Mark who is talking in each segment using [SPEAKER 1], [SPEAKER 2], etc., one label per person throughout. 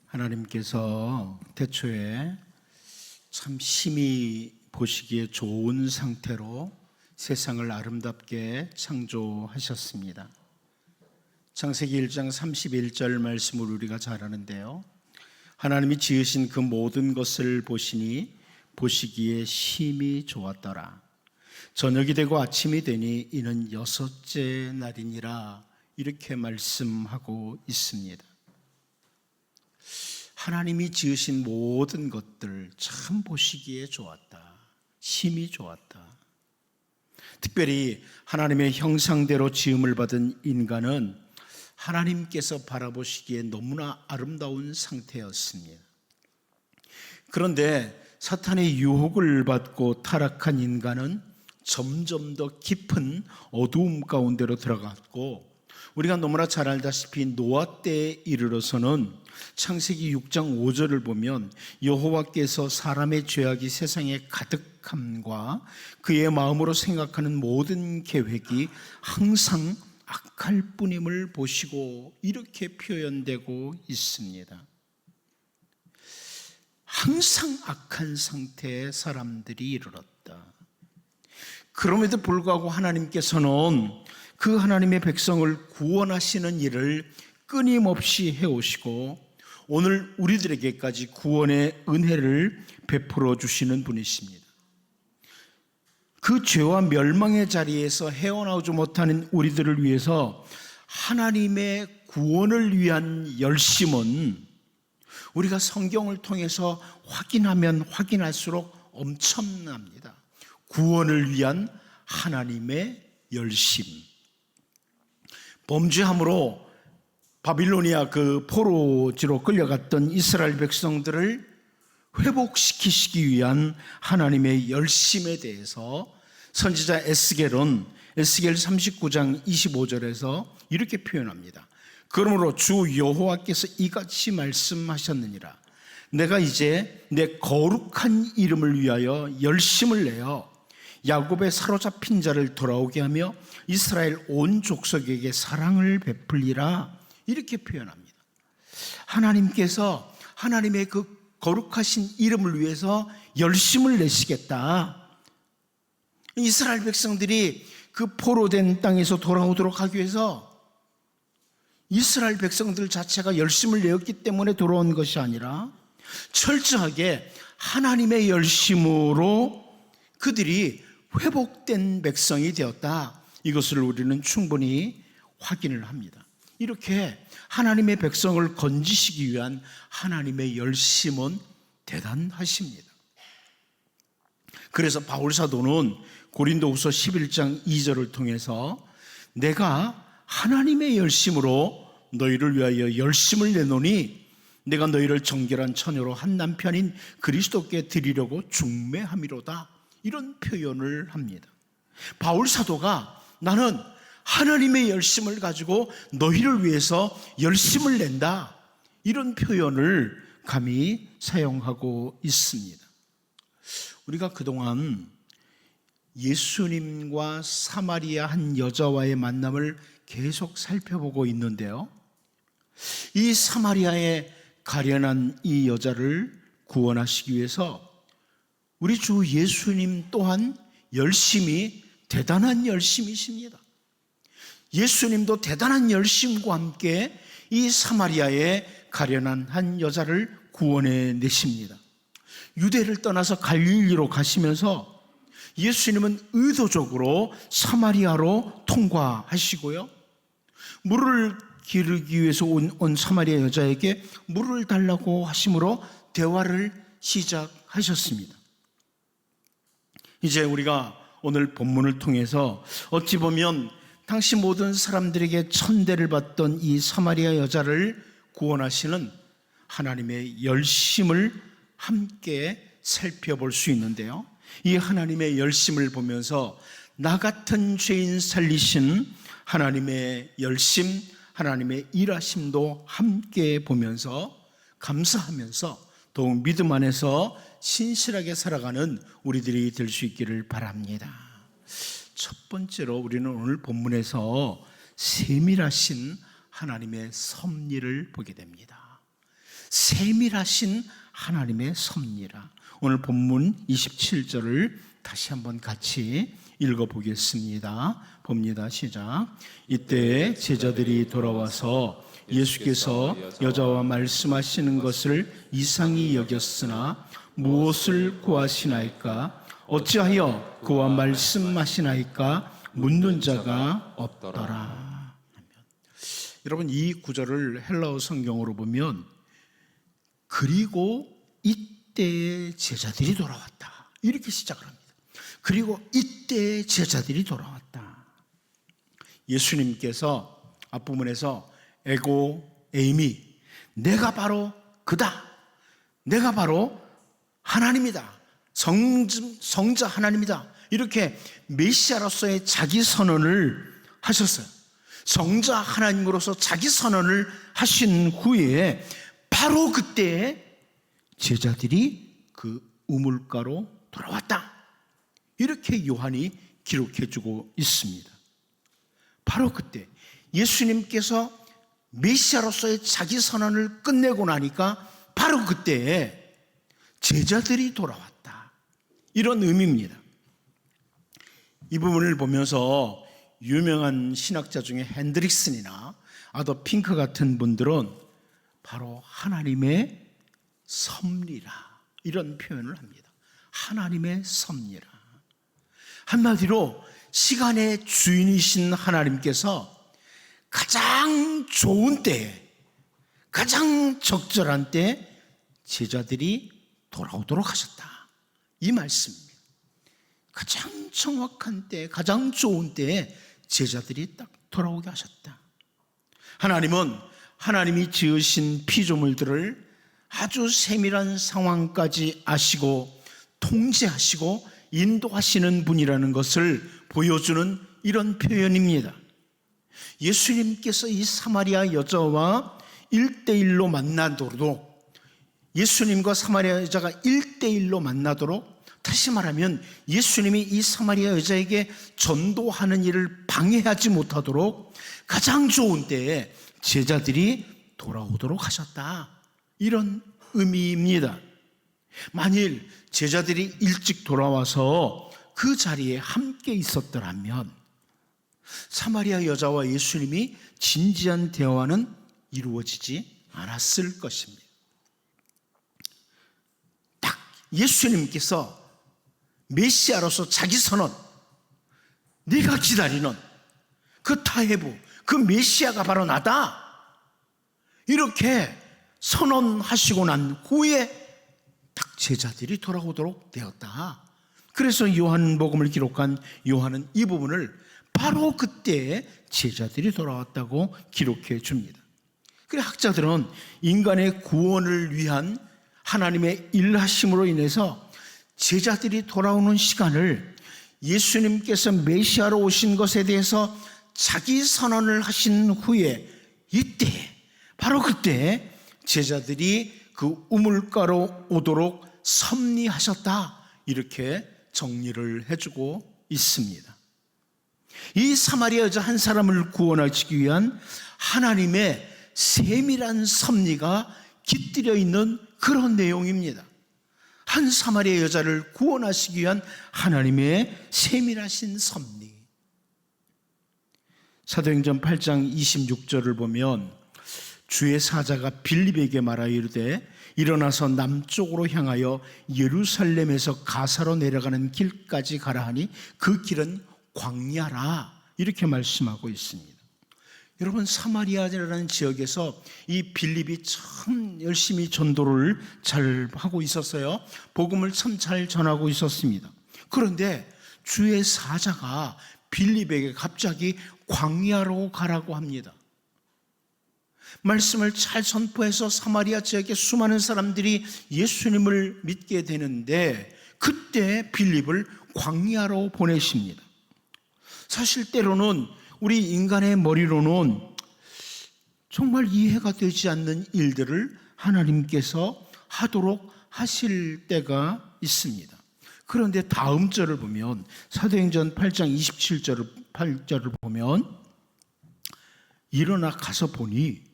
[SPEAKER 1] 하나님께서 태초에 참 심히 보시기에 좋은 상태로 세상을 아름답게 창조하셨습니다. 창세기 1장 31절 말씀을 우리가 잘 아는데요, 하나님이 지으신 그 모든 것을 보시니 보시기에 심히 좋았더라. 저녁이 되고 아침이 되니 이는 여섯째 날이니라. 이렇게 말씀하고 있습니다. 하나님이 지으신 모든 것들 참 보시기에 좋았다. 심히 좋았다. 특별히 하나님의 형상대로 지음을 받은 인간은 하나님께서 바라보시기에 너무나 아름다운 상태였습니다. 그런데 사탄의 유혹을 받고 타락한 인간은 점점 더 깊은 어두움 가운데로 들어갔고, 우리가 너무나 잘 알다시피 노아 때에 이르러서는 창세기 6장 5절을 보면 여호와께서 사람의 죄악이 세상에 가득함과 그의 마음으로 생각하는 모든 계획이 항상 악할 뿐임을 보시고, 이렇게 표현되고 있습니다. 항상 악한 상태에 사람들이 이르렀다. 그럼에도 불구하고 하나님께서는 그 하나님의 백성을 구원하시는 일을 끊임없이 해오시고 오늘 우리들에게까지 구원의 은혜를 베풀어 주시는 분이십니다. 그 죄와 멸망의 자리에서 헤어나오지 못하는 우리들을 위해서 하나님의 구원을 위한 열심은 우리가 성경을 통해서 확인하면 확인할수록 엄청납니다. 구원을 위한 하나님의 열심. 범죄함으로 바빌로니아 그 포로지로 끌려갔던 이스라엘 백성들을 회복시키시기 위한 하나님의 열심에 대해서 선지자 에스겔은 에스겔 39장 25절에서 이렇게 표현합니다. 그러므로 주 여호와께서 이같이 말씀하셨느니라. 내가 이제 내 거룩한 이름을 위하여 열심을 내어 야곱의 사로잡힌 자를 돌아오게 하며 이스라엘 온 족속에게 사랑을 베풀리라. 이렇게 표현합니다. 하나님께서 하나님의 그 거룩하신 이름을 위해서 열심을 내시겠다. 이스라엘 백성들이 그 포로된 땅에서 돌아오도록 하기 위해서 이스라엘 백성들 자체가 열심을 내었기 때문에 돌아온 것이 아니라 철저하게 하나님의 열심으로 그들이 회복된 백성이 되었다. 이것을 우리는 충분히 확인을 합니다. 이렇게 하나님의 백성을 건지시기 위한 하나님의 열심은 대단하십니다. 그래서 바울 사도는 고린도후서 11장 2절을 통해서 내가 하나님의 열심으로 너희를 위하여 열심을 내노니 내가 너희를 정결한 처녀로 한 남편인 그리스도께 드리려고 중매함이로다. 이런 표현을 합니다. 바울 사도가 나는 하나님의 열심을 가지고 너희를 위해서 열심을 낸다. 이런 표현을 감히 사용하고 있습니다. 우리가 그동안 예수님과 사마리아 한 여자와의 만남을 계속 살펴보고 있는데요, 이 사마리아에 가련한 이 여자를 구원하시기 위해서 우리 주 예수님 또한 열심히 대단한 열심이십니다. 예수님도 대단한 열심과 함께 이 사마리아에 가련한 한 여자를 구원해 내십니다. 유대를 떠나서 갈릴리로 가시면서 예수님은 의도적으로 사마리아로 통과하시고요, 물을 기르기 위해서 온 사마리아 여자에게 물을 달라고 하심으로 대화를 시작하셨습니다. 이제 우리가 오늘 본문을 통해서 어찌 보면 당시 모든 사람들에게 천대를 받던 이 사마리아 여자를 구원하시는 하나님의 열심을 함께 살펴볼 수 있는데요, 이 하나님의 열심을 보면서 나 같은 죄인 살리신 하나님의 열심, 하나님의 일하심도 함께 보면서 감사하면서 더욱 믿음 안에서 신실하게 살아가는 우리들이 될 수 있기를 바랍니다. 첫 번째로 우리는 오늘 본문에서 세밀하신 하나님의 섭리를 보게 됩니다. 세밀하신 하나님의 섭리라. 오늘 본문 27절을 다시 한번 같이 읽어보겠습니다. 봅니다. 시작. 이때 제자들이 돌아와서 예수께서 여자와 말씀하시는 것을 이상히 여겼으나 무엇을 구하시나이까? 어찌하여 그와 말씀하시나이까? 묻는 자가 없더라. 여러분, 이 구절을 헬라어 성경으로 보면 그리고 이때의 제자들이 돌아왔다, 이렇게 시작을 합니다. 그리고 이때의 제자들이 돌아왔다. 예수님께서 앞부분에서 에고 에이미, 내가 바로 그다, 내가 바로 하나님이다, 성자 하나님이다, 이렇게 메시아로서의 자기 선언을 하셨어요. 성자 하나님으로서 자기 선언을 하신 후에 바로 그때 제자들이 그 우물가로 돌아왔다, 이렇게 요한이 기록해주고 있습니다. 바로 그때 예수님께서 메시아로서의 자기 선언을 끝내고 나니까 바로 그때 제자들이 돌아왔다, 이런 의미입니다. 이 부분을 보면서 유명한 신학자 중에 핸드릭슨이나 아더 핑크 같은 분들은 바로 하나님의 섭리라, 이런 표현을 합니다. 하나님의 섭리라. 한마디로 시간의 주인이신 하나님께서 가장 좋은 때에, 가장 적절한 때에 제자들이 돌아오도록 하셨다, 이 말씀입니다. 가장 정확한 때, 가장 좋은 때에 제자들이 딱 돌아오게 하셨다. 하나님은 하나님이 지으신 피조물들을 아주 세밀한 상황까지 아시고 통제하시고 인도하시는 분이라는 것을 보여주는 이런 표현입니다. 예수님께서 이 사마리아 여자와 1대1로 만나도록, 예수님과 사마리아 여자가 1대1로 만나도록, 다시 말하면 예수님이 이 사마리아 여자에게 전도하는 일을 방해하지 못하도록 가장 좋은 때에 제자들이 돌아오도록 하셨다, 이런 의미입니다. 만일 제자들이 일찍 돌아와서 그 자리에 함께 있었더라면 사마리아 여자와 예수님이 진지한 대화는 이루어지지 않았을 것입니다. 딱 예수님께서 메시아로서 자기 선언, 네가 기다리는 그 타해부, 그 메시아가 바로 나다, 이렇게 선언하시고 난 후에 딱 제자들이 돌아오도록 되었다. 그래서 요한복음을 기록한 요한은 이 부분을 바로 그때 제자들이 돌아왔다고 기록해 줍니다. 그래, 학자들은 인간의 구원을 위한 하나님의 일하심으로 인해서 제자들이 돌아오는 시간을 예수님께서 메시아로 오신 것에 대해서 자기 선언을 하신 후에 이때, 바로 그때 제자들이 그 우물가로 오도록 섭리하셨다, 이렇게 정리를 해주고 있습니다. 이 사마리아 여자 한 사람을 구원하시기 위한 하나님의 세밀한 섭리가 깃들여 있는 그런 내용입니다. 한 사마리아 여자를 구원하시기 위한 하나님의 세밀하신 섭리. 사도행전 8장 26절을 보면 주의 사자가 빌립에게 말하여 이르되 일어나서 남쪽으로 향하여 예루살렘에서 가사로 내려가는 길까지 가라 하니 그 길은 광야라, 이렇게 말씀하고 있습니다. 여러분, 사마리아라는 지역에서 이 빌립이 참 열심히 전도를 잘 하고 있었어요. 복음을 참 잘 전하고 있었습니다. 그런데 주의 사자가 빌립에게 갑자기 광야로 가라고 합니다. 말씀을 잘 선포해서 사마리아 지역의 수많은 사람들이 예수님을 믿게 되는데 그때 빌립을 광야로 보내십니다. 사실 때로는 우리 인간의 머리로는 정말 이해가 되지 않는 일들을 하나님께서 하도록 하실 때가 있습니다. 그런데 다음 절을 보면 사도행전 8장 8절을 보면 일어나 가서 보니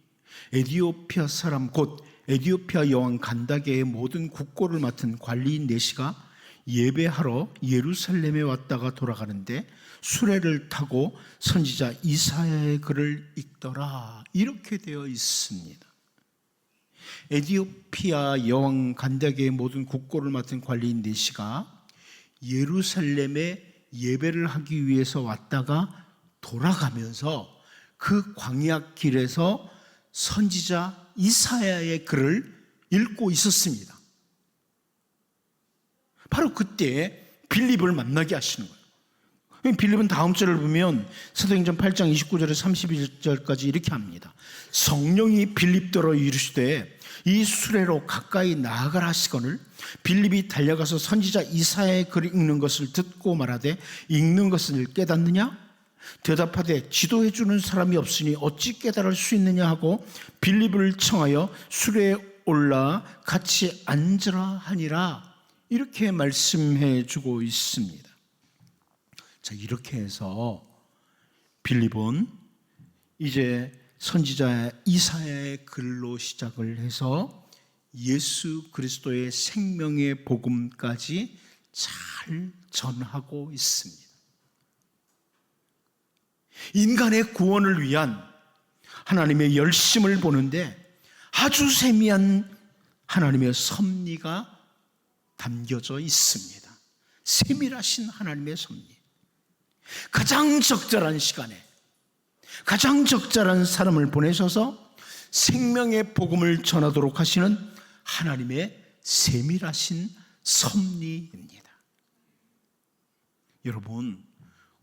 [SPEAKER 1] 에디오피아 사람 곧 에디오피아 여왕 간다게의 모든 국고를 맡은 관리인 네시가 예배하러 예루살렘에 왔다가 돌아가는데 수레를 타고 선지자 이사야의 글을 읽더라, 이렇게 되어 있습니다. 에디오피아 여왕 간다게의 모든 국고를 맡은 관리인 네시가 예루살렘에 예배를 하기 위해서 왔다가 돌아가면서 그 광야 길에서 선지자 이사야의 글을 읽고 있었습니다. 바로 그때 빌립을 만나게 하시는 거예요. 빌립은 다음 절을 보면 사도행전 8장 29절에서 31절까지 이렇게 합니다. 성령이 빌립더러 이르시되 이 수레로 가까이 나아가라 하시거늘 빌립이 달려가서 선지자 이사야의 글을 읽는 것을 듣고 말하되 읽는 것을 깨닫느냐? 대답하되 지도해 주는 사람이 없으니 어찌 깨달을 수 있느냐 하고 빌립을 청하여 수레에 올라 같이 앉으라 하니라, 이렇게 말씀해 주고 있습니다. 자, 이렇게 해서 빌립은 이제 선지자 이사야의 글로 시작을 해서 예수 그리스도의 생명의 복음까지 잘 전하고 있습니다. 인간의 구원을 위한 하나님의 열심을 보는데 아주 세미한 하나님의 섭리가 담겨져 있습니다. 세밀하신 하나님의 섭리. 가장 적절한 시간에 가장 적절한 사람을 보내셔서 생명의 복음을 전하도록 하시는 하나님의 세밀하신 섭리입니다. 여러분,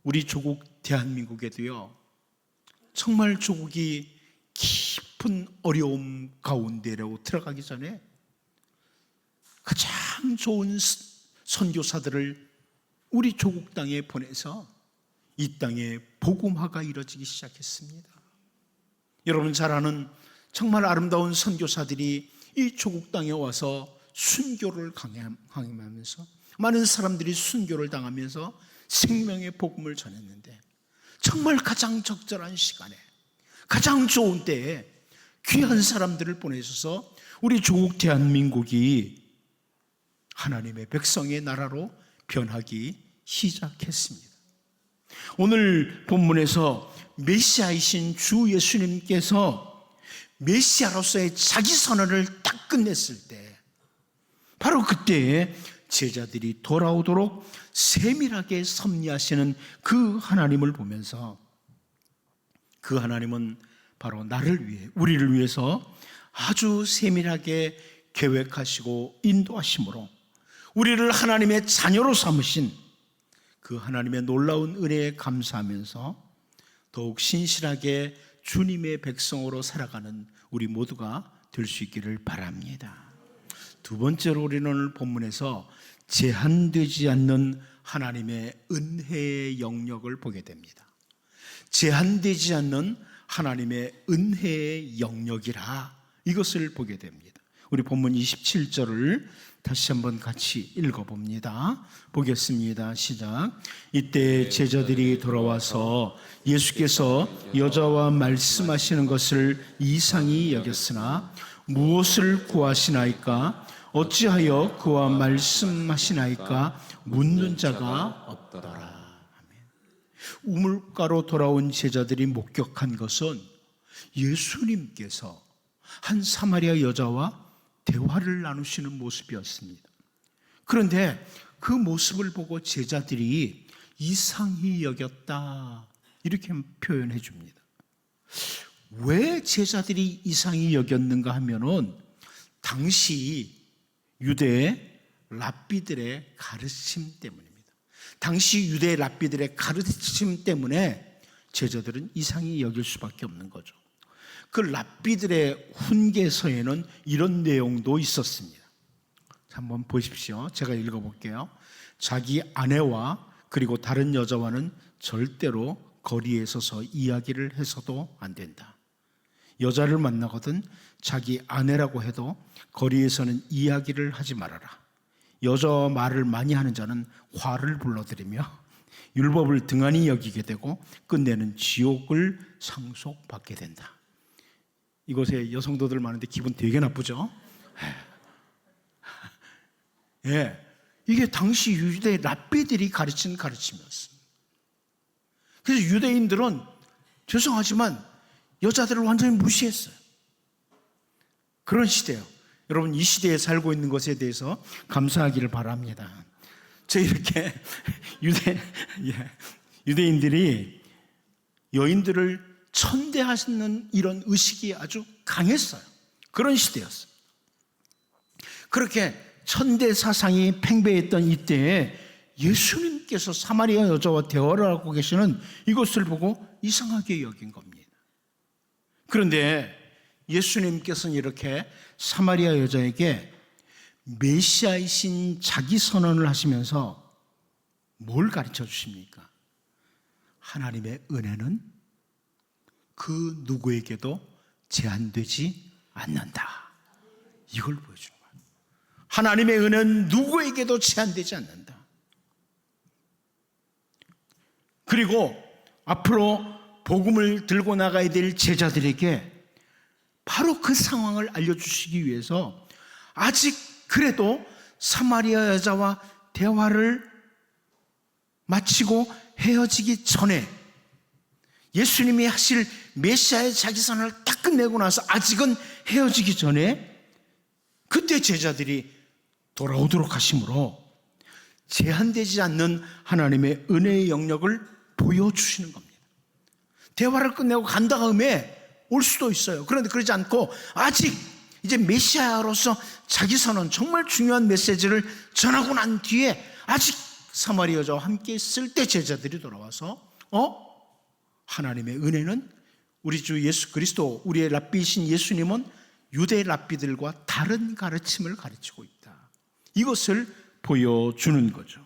[SPEAKER 1] 우리 조국 대한민국에도요, 정말 조국이 깊은 어려움 가운데로 들어가기 전에 가장 좋은 선교사들을 우리 조국 땅에 보내서 이 땅에 복음화가 이루어지기 시작했습니다. 여러분 잘 아는 정말 아름다운 선교사들이 이 조국 땅에 와서 순교를 강행하면서 많은 사람들이 순교를 당하면서 생명의 복음을 전했는데, 정말 가장 적절한 시간에 가장 좋은 때에 귀한 사람들을 보내셔서 우리 조국 대한민국이 하나님의 백성의 나라로 변하기 시작했습니다. 오늘 본문에서 메시아이신 주 예수님께서 메시아로서의 자기 선언을 딱 끝냈을 때, 바로 그때에 제자들이 돌아오도록 세밀하게 섭리하시는 그 하나님을 보면서, 그 하나님은 바로 나를 위해, 우리를 위해서 아주 세밀하게 계획하시고 인도하심으로 우리를 하나님의 자녀로 삼으신 그 하나님의 놀라운 은혜에 감사하면서 더욱 신실하게 주님의 백성으로 살아가는 우리 모두가 될 수 있기를 바랍니다. 두 번째로 우리는 오늘 본문에서 제한되지 않는 하나님의 은혜의 영역을 보게 됩니다. 제한되지 않는 하나님의 은혜의 영역이라, 이것을 보게 됩니다. 우리 본문 27절을 다시 한번 같이 읽어봅니다. 보겠습니다. 시작. 이때 제자들이 돌아와서 예수께서 여자와 말씀하시는 것을 이상히 여겼으나 무엇을 구하시나이까? 어찌하여 그와 말씀하시나이까? 묻는 자가 없더라. 우물가로 돌아온 제자들이 목격한 것은 예수님께서 한 사마리아 여자와 대화를 나누시는 모습이었습니다. 그런데 그 모습을 보고 제자들이 이상히 여겼다, 이렇게 표현해 줍니다. 왜 제자들이 이상히 여겼는가 하면은 당시 유대 랍비들의 가르침 때문입니다. 당시 유대 랍비들의 가르침 때문에 제자들은 이상히 여길 수밖에 없는 거죠. 그 랍비들의 훈계서에는 이런 내용도 있었습니다. 한번 보십시오. 제가 읽어볼게요. 자기 아내와 그리고 다른 여자와는 절대로 거리에 서서 이야기를 해서도 안 된다. 여자를 만나거든 자기 아내라고 해도 거리에서는 이야기를 하지 말아라. 여자와 말을 많이 하는 자는 화를 불러들이며 율법을 등한히 여기게 되고 끝내는 지옥을 상속받게 된다. 이곳에 여성도들 많은데 기분 되게 나쁘죠? 예, 이게 당시 유대 랍비들이 가르친 가르침이었습니다. 그래서 유대인들은 죄송하지만 여자들을 완전히 무시했어요. 그런 시대예요. 여러분, 이 시대에 살고 있는 것에 대해서 감사하기를 바랍니다. 저 이렇게 유대인들이 여인들을 천대하시는 이런 의식이 아주 강했어요. 그런 시대였어요. 그렇게 천대 사상이 팽배했던 이때에 예수님께서 사마리아 여자와 대화를 하고 계시는 이것을 보고 이상하게 여긴 겁니다. 그런데 예수님께서는 이렇게 사마리아 여자에게 메시아이신 자기 선언을 하시면서 뭘 가르쳐 주십니까? 하나님의 은혜는 그 누구에게도 제한되지 않는다. 이걸 보여주는 거예요. 하나님의 은혜는 누구에게도 제한되지 않는다. 그리고 앞으로 복음을 들고 나가야 될 제자들에게 바로 그 상황을 알려주시기 위해서 아직 그래도 사마리아 여자와 대화를 마치고 헤어지기 전에 예수님이 하실 메시아의 자기 선언을 딱 끝내고 나서 아직은 헤어지기 전에 그때 제자들이 돌아오도록 하심으로 제한되지 않는 하나님의 은혜의 영역을 보여주시는 겁니다. 대화를 끝내고 간 다음에 올 수도 있어요. 그런데 그러지 않고 아직 이제 메시아로서 자기 선언, 정말 중요한 메시지를 전하고 난 뒤에 아직 사마리아 여자와 함께 있을 때 제자들이 돌아와서 하나님의 은혜는 우리 주 예수 그리스도, 우리의 랍비이신 예수님은 유대 랍비들과 다른 가르침을 가르치고 있다. 이것을 보여주는 거죠.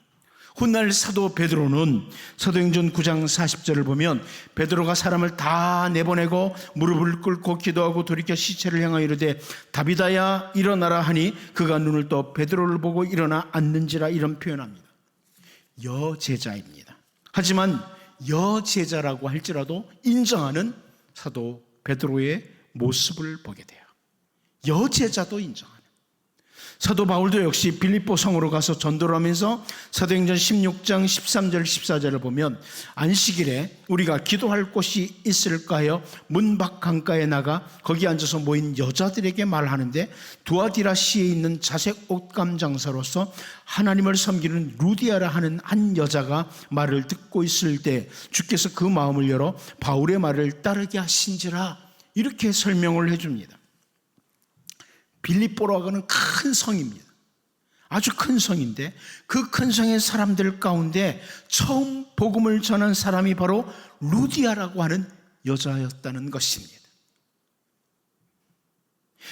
[SPEAKER 1] 훗날 사도 베드로는 사도행전 9장 40절을 보면 베드로가 사람을 다 내보내고 무릎을 꿇고 기도하고 돌이켜 시체를 향하여 이르되 다비다야 일어나라 하니 그가 눈을 떠 베드로를 보고 일어나 앉는지라, 이런 표현합니다. 여제자입니다. 하지만 여제자라고 할지라도 인정하는 사도 베드로의 모습을 보게 돼요. 여제자도 인정하는. 사도 바울도 역시 빌립보 성으로 가서 전도를 하면서 사도행전 16장 13절 14절을 보면 안식일에 우리가 기도할 곳이 있을까 하여 문 밖 강가에 나가 거기 앉아서 모인 여자들에게 말하는데 두아디라시에 있는 자색 옷감 장사로서 하나님을 섬기는 루디아라 하는 한 여자가 말을 듣고 있을 때 주께서 그 마음을 열어 바울의 말을 따르게 하신지라, 이렇게 설명을 해줍니다. 빌립보라고 하는 큰 성입니다. 아주 큰 성인데 그 큰 성의 사람들 가운데 처음 복음을 전한 사람이 바로 루디아라고 하는 여자였다는 것입니다.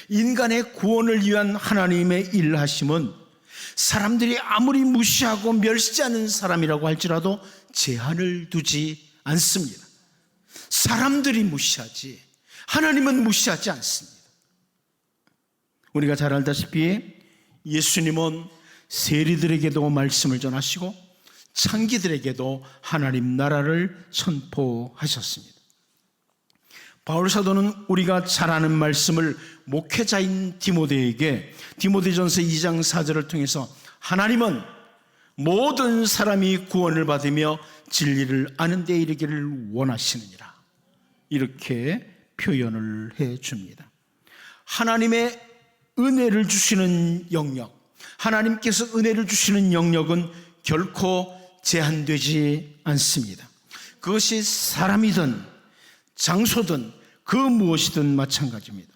[SPEAKER 1] 인간의 구원을 위한 하나님의 일하심은 사람들이 아무리 무시하고 멸시하는 사람이라고 할지라도 제한을 두지 않습니다. 사람들이 무시하지 하나님은 무시하지 않습니다. 우리가 잘 알다시피 예수님은 세리들에게도 말씀을 전하시고 창기들에게도 하나님 나라를 선포하셨습니다. 바울 사도는 우리가 잘 아는 말씀을 목회자인 디모데에게 디모데전서 2장 4절을 통해서 하나님은 모든 사람이 구원을 받으며 진리를 아는 데 이르기를 원하시느니라, 이렇게 표현을 해줍니다. 하나님의 은혜를 주시는 영역, 하나님께서 은혜를 주시는 영역은 결코 제한되지 않습니다. 그것이 사람이든 장소든 그 무엇이든 마찬가지입니다.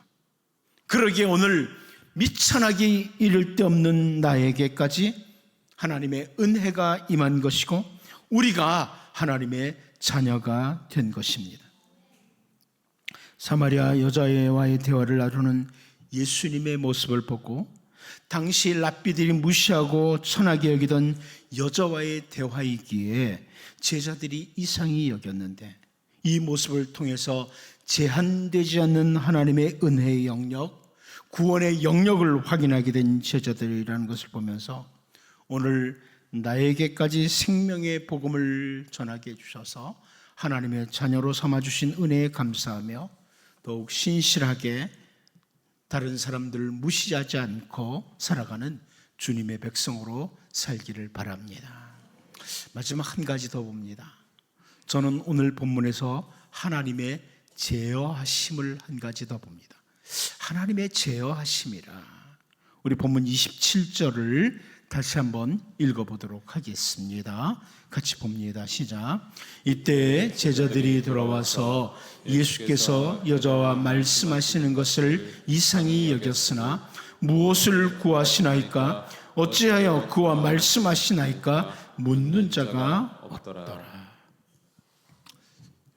[SPEAKER 1] 그러기에 오늘 미천하기 이를 데 없는 나에게까지 하나님의 은혜가 임한 것이고 우리가 하나님의 자녀가 된 것입니다. 사마리아 여자와의 대화를 나누는 예수님의 모습을 보고 당시 랍비들이 무시하고 천하게 여기던 여자와의 대화이기에 제자들이 이상히 여겼는데 이 모습을 통해서 제한되지 않는 하나님의 은혜의 영역, 구원의 영역을 확인하게 된 제자들이라는 것을 보면서 오늘 나에게까지 생명의 복음을 전하게 해주셔서 하나님의 자녀로 삼아주신 은혜에 감사하며 더욱 신실하게 다른 사람들을 무시하지 않고 살아가는 주님의 백성으로 살기를 바랍니다. 마지막 한 가지 더 봅니다. 저는 오늘 본문에서 하나님의 제어하심을 한 가지 더 봅니다. 하나님의 제어하심이라. 우리 본문 27절을 다시 한번 읽어보도록 하겠습니다. 같이 봅니다. 시작. 이때 제자들이 돌아와서 예수께서 여자와 말씀하시는 것을 이상히 여겼으나 무엇을 구하시나이까? 어찌하여 그와 말씀하시나이까? 묻는 자가 없더라.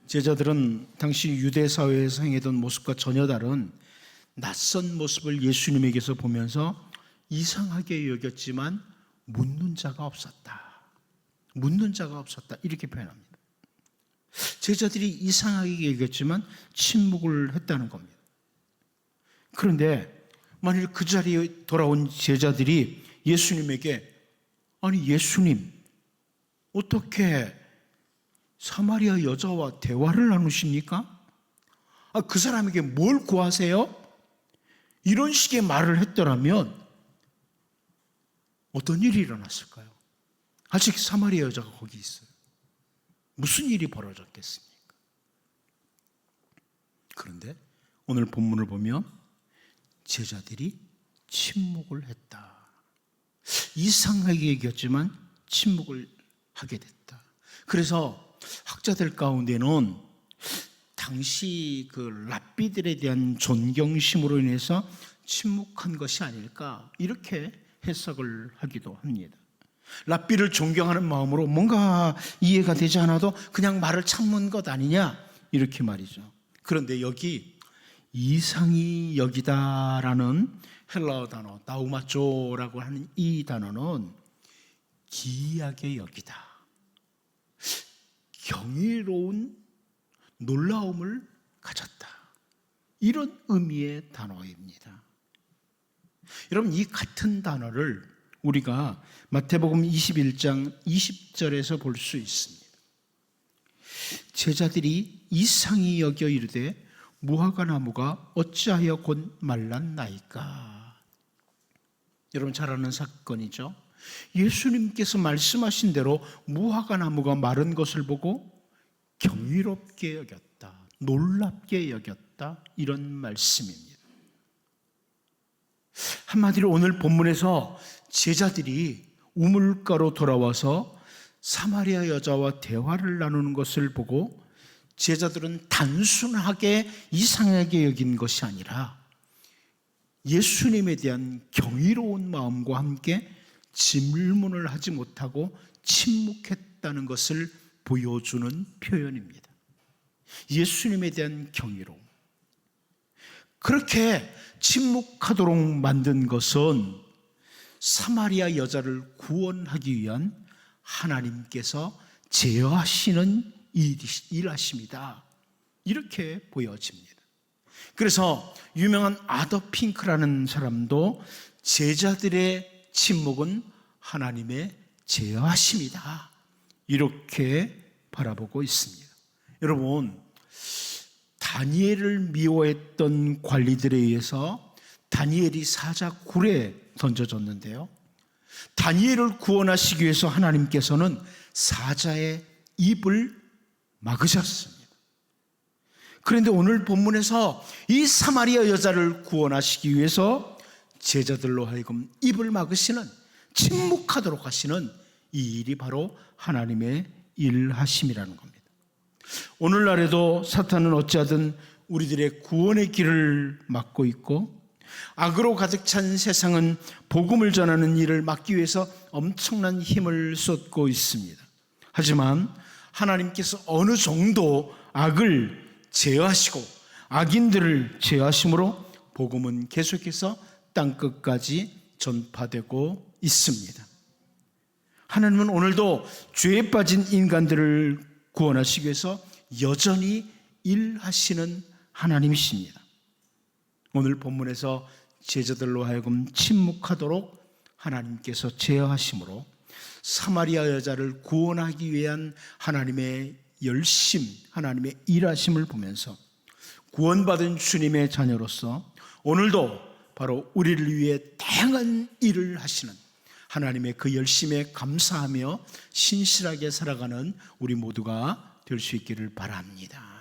[SPEAKER 1] 제자들은 당시 유대 사회에서 행하던 모습과 전혀 다른 낯선 모습을 예수님에게서 보면서 이상하게 여겼지만 묻는 자가 없었다. 묻는 자가 없었다. 이렇게 표현합니다. 제자들이 이상하게 여겼지만 침묵을 했다는 겁니다. 그런데 만일 그 자리에 돌아온 제자들이 예수님에게 아니 예수님 어떻게 사마리아 여자와 대화를 나누십니까? 그 사람에게 뭘 구하세요? 이런 식의 말을 했더라면 어떤 일이 일어났을까요? 아직 사마리아 여자가 거기 있어요. 무슨 일이 벌어졌겠습니까? 그런데 오늘 본문을 보면 제자들이 침묵을 했다. 이상하게 얘기했지만 침묵을 하게 됐다. 그래서 학자들 가운데는 당시 그 랍비들에 대한 존경심으로 인해서 침묵한 것이 아닐까 이렇게 해석을 하기도 합니다. 랍비를 존경하는 마음으로 뭔가 이해가 되지 않아도 그냥 말을 참는 것 아니냐 이렇게 말이죠. 그런데 여기 이상히 여기다라는 헬라어 단어 나우마조라고 하는 이 단어는 기이하게 여기다, 경이로운 놀라움을 가졌다, 이런 의미의 단어입니다. 여러분, 이 같은 단어를 우리가 마태복음 21장 20절에서 볼 수 있습니다. 제자들이 이상히 여겨 이르되 무화과 나무가 어찌하여 곧 말랐나이까. 여러분 잘 아는 사건이죠. 예수님께서 말씀하신 대로 무화과 나무가 마른 것을 보고 경이롭게 여겼다, 놀랍게 여겼다, 이런 말씀입니다. 한마디로 오늘 본문에서 제자들이 우물가로 돌아와서 사마리아 여자와 대화를 나누는 것을 보고 제자들은 단순하게 이상하게 여긴 것이 아니라 예수님에 대한 경이로운 마음과 함께 질문을 하지 못하고 침묵했다는 것을 보여주는 표현입니다. 예수님에 대한 경이로움. 그렇게 침묵하도록 만든 것은 사마리아 여자를 구원하기 위한 하나님께서 제어하시는 일하십니다. 이렇게 보여집니다. 그래서 유명한 아더 핑크라는 사람도 제자들의 침묵은 하나님의 제어하심이다, 이렇게 바라보고 있습니다. 여러분, 다니엘을 미워했던 관리들에 의해서 다니엘이 사자 굴에 던져졌는데요, 다니엘을 구원하시기 위해서 하나님께서는 사자의 입을 막으셨습니다. 그런데 오늘 본문에서 이 사마리아 여자를 구원하시기 위해서 제자들로 하여금 입을 막으시는, 침묵하도록 하시는 이 일이 바로 하나님의 일하심이라는 겁니다. 오늘날에도 사탄은 어찌하든 우리들의 구원의 길을 막고 있고, 악으로 가득 찬 세상은 복음을 전하는 일을 막기 위해서 엄청난 힘을 쏟고 있습니다. 하지만 하나님께서 어느 정도 악을 제어하시고 악인들을 제어하심으로 복음은 계속해서 땅끝까지 전파되고 있습니다. 하나님은 오늘도 죄에 빠진 인간들을 구원하시기 위해서 여전히 일하시는 하나님이십니다. 오늘 본문에서 제자들로 하여금 침묵하도록 하나님께서 제어하심으로 사마리아 여자를 구원하기 위한 하나님의 열심, 하나님의 일하심을 보면서 구원받은 주님의 자녀로서 오늘도 바로 우리를 위해 다양한 일을 하시는 하나님의 그 열심에 감사하며 신실하게 살아가는 우리 모두가 될 수 있기를 바랍니다.